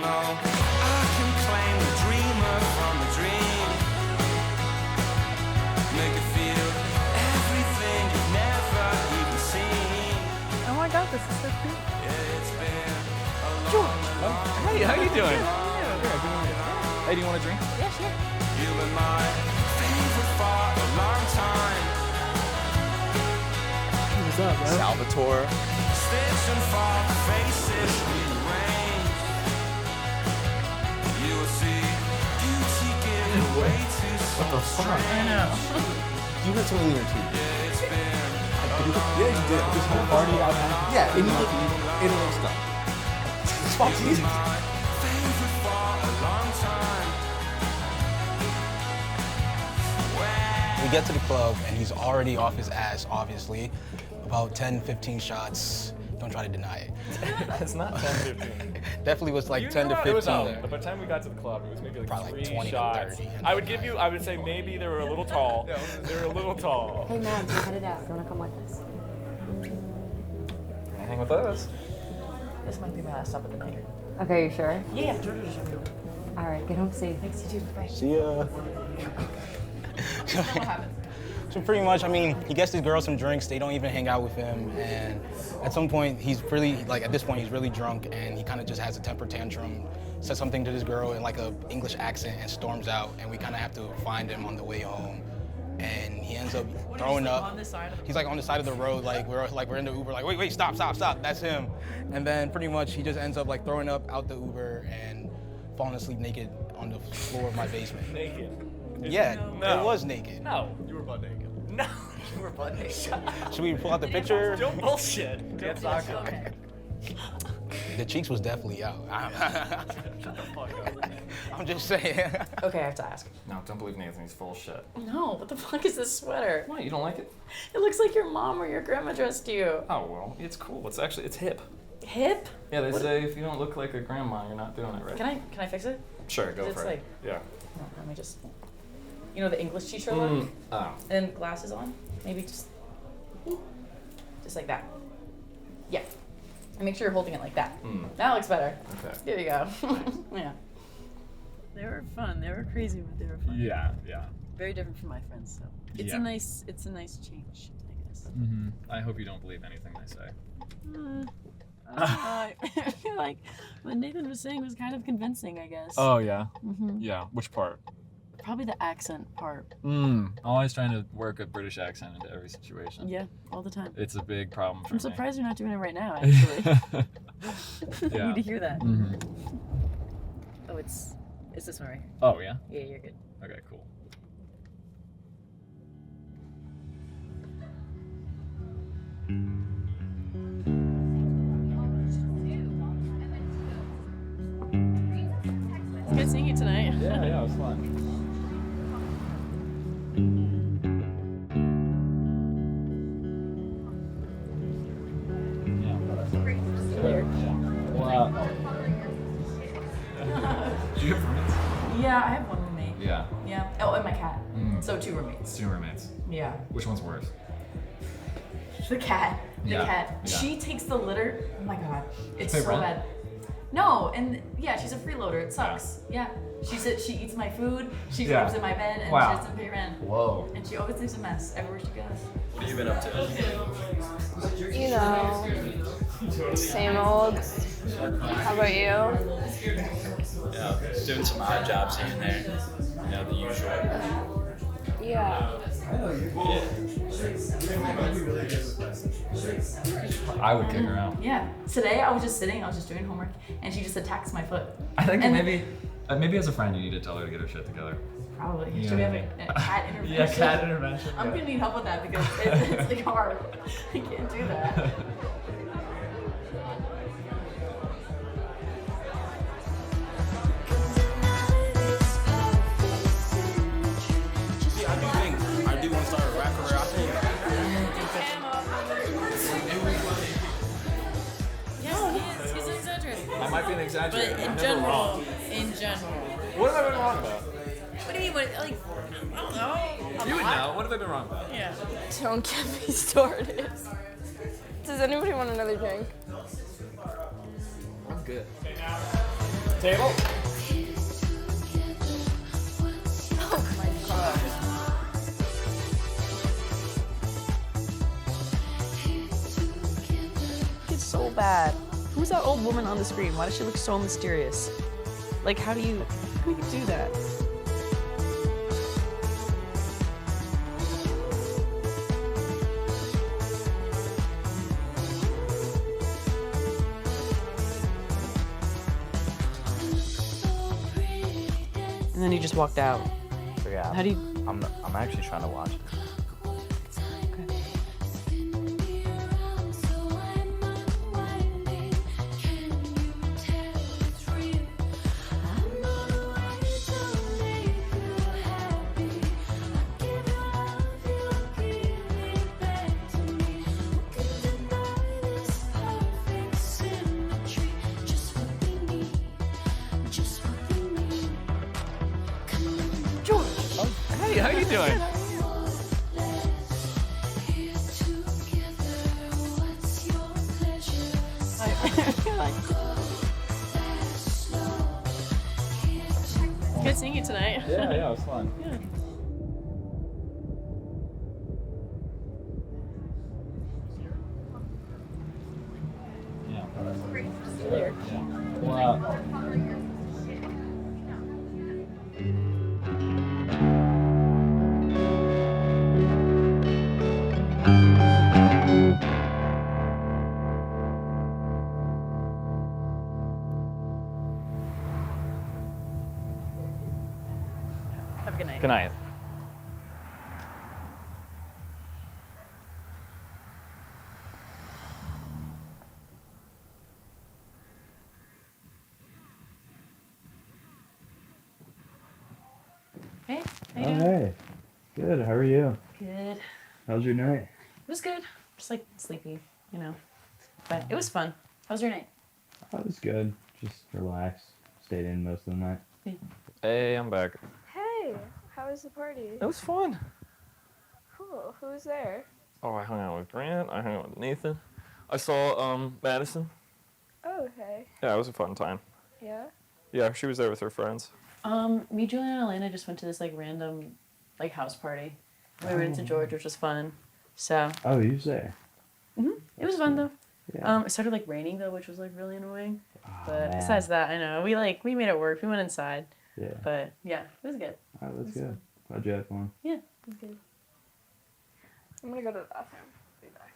though I can claim the dreamer from the dream, make it feel everything you've never even seen. Oh my god, this is so cute. Yeah, it's been a long Hey, how you doing? Yeah. Hey, do you want a drink? Yeah, sure. You've been my favorite for a long time. What's up, bro? Salvitori. Stitching for the faces rearranged. You will see beauty given way to What the fuck? I know. You had something in your teeth. Yeah, it's been Yeah, you did. This whole party out there. Yeah, and you look it'll stop. Fuck you. favorite for a long time. We get to the club and he's already off his ass, obviously. About 10, 15 shots. Don't try to deny it. It's not 10, 15. Definitely was like 10 to 15 It was out. there. By the time we got to the club, it was maybe like Probably 3 like 20 to shots. 30. I would say maybe they were a little tall. They were a little tall. Hey, Mads, we're headed out. You want to come with us? Hang with us. This might be my last stop at the night. Okay, you sure? Yeah. All right, get home safe. Thanks, you too. Bye. See ya. What happened? So pretty much, I mean, he gets these girls some drinks, they don't even hang out with him, and at some point, he's really, like at this point, he's really drunk, and he kind of just has a temper tantrum, says something to this girl in like a English accent, and storms out, and we kind of have to find him on the way home. And he ends up throwing up. On the side of the He's like on the side of the road, like we're in the Uber, like wait, stop, that's him. And then pretty much he just ends up like throwing up out the Uber and falling asleep naked on the floor of my basement. Naked. Yeah, No. it was naked. No, you were butt naked. No, you were butt naked. Should we pull out the picture? Don't bullshit. Don't talk about it. The cheeks was definitely out. Shut the fuck up. I'm just saying. Okay, I have to ask. No, don't believe Nathan. He's full of shit. No, what the fuck is this sweater? What? You don't like it? It looks like your mom or your grandma dressed you. Oh well, it's cool. It's hip. Hip? Yeah, they say if you don't look like a grandma, you're not doing it right. Can I fix it? Sure, go It's for like- it. Yeah. No, let me just. You know the English teacher look? Oh. And then glasses on? Maybe just like that. Yeah. And make sure you're holding it like that. That looks better. Okay. There you go. Yeah. They were fun. They were crazy, but they were fun. Yeah. Very different from my friends, so it's Yeah. a nice change, I guess. Mm-hmm. I hope you don't believe anything they say. I feel like what Nathan was saying was kind of convincing, I guess. Oh yeah. Mhm. Yeah. Which part? Probably the accent part. Always trying to work a British accent into every situation. Yeah, all the time. It's a big problem for I'm me. surprised you're not doing it right now, actually. I Yeah. need to hear that. Mm-hmm. Oh, it's this one right here. Oh yeah. Yeah, you're good. Okay. Cool. It's good seeing you tonight. Yeah. It was fun. Wow. Do you have roommates? Yeah, I have one roommate. Yeah. Yeah. Oh, and my cat. So 2 roommates. 2 roommates. Yeah. Which one's worse? The cat. The Yeah, cat. yeah. She takes the litter. Oh my god. It's pay so rent? bad. No, and yeah, she's a freeloader. It sucks. Yeah. She eats my food, she Yeah. sleeps in my bed, and Wow. she doesn't pay rent. Whoa. And she always leaves a mess everywhere she goes. What have you been up to? You know, same old. How about you? Yeah, doing some odd jobs here and there. You know, the usual. Yeah. I would kick her out. Yeah. Today I was just sitting, I was just doing homework, and she just attacks my foot. I think And- maybe as a friend you need to tell her to get her shit together. Probably. Yeah. Should we have a cat intervention? Yeah, cat intervention. I'm yeah. gonna need help with that because it's like hard. I can't do that. Yeah, I do think I do want to start a rap career. I think Yes, he's exaggerating. I might be an But exaggerator. in I'm never general, wrong. What have I been wrong about? What do you mean? What, like, I don't know. You would know. What have I been wrong about? Yeah. Don't get me started. Does anybody want another drink? I'm good. Table. Oh my god. It's so bad. Who's that old woman on the screen? Why does she look so mysterious? Like, how do you do that? And then you just walked out. So yeah, How do you? I'm actually trying to watch it. Hey, how you doing? Good seeing you tonight. Yeah, it was fun. Yeah. Wow. Have a good night. Good night. Hey, how you Oh, doing? hey. Good. How are you? Good. How's your night? It was good. Just like sleepy, you know. But it was fun. How was your night? Oh, it was good. Just relaxed. Stayed in most of the night. Hey, I'm back. Hey, how was the party? It was fun. Cool. Who was there? Oh, I hung out with Grant. I hung out with Nathan. I saw Madison. Oh, okay. Yeah, it was a fun time. Yeah. Yeah, she was there with her friends. Me, Juliana, and Alaina just went to this like random like house party. We went to George, which was fun. So Oh, you was there? it was fun though. Yeah. It started like raining though, which was like really annoying. Oh, But man. besides that, I know we made it work. We went inside. Yeah. But yeah, it was good. Oh, that's good. Glad you had fun. Yeah, it was good. I'm gonna go to the bathroom. Be back.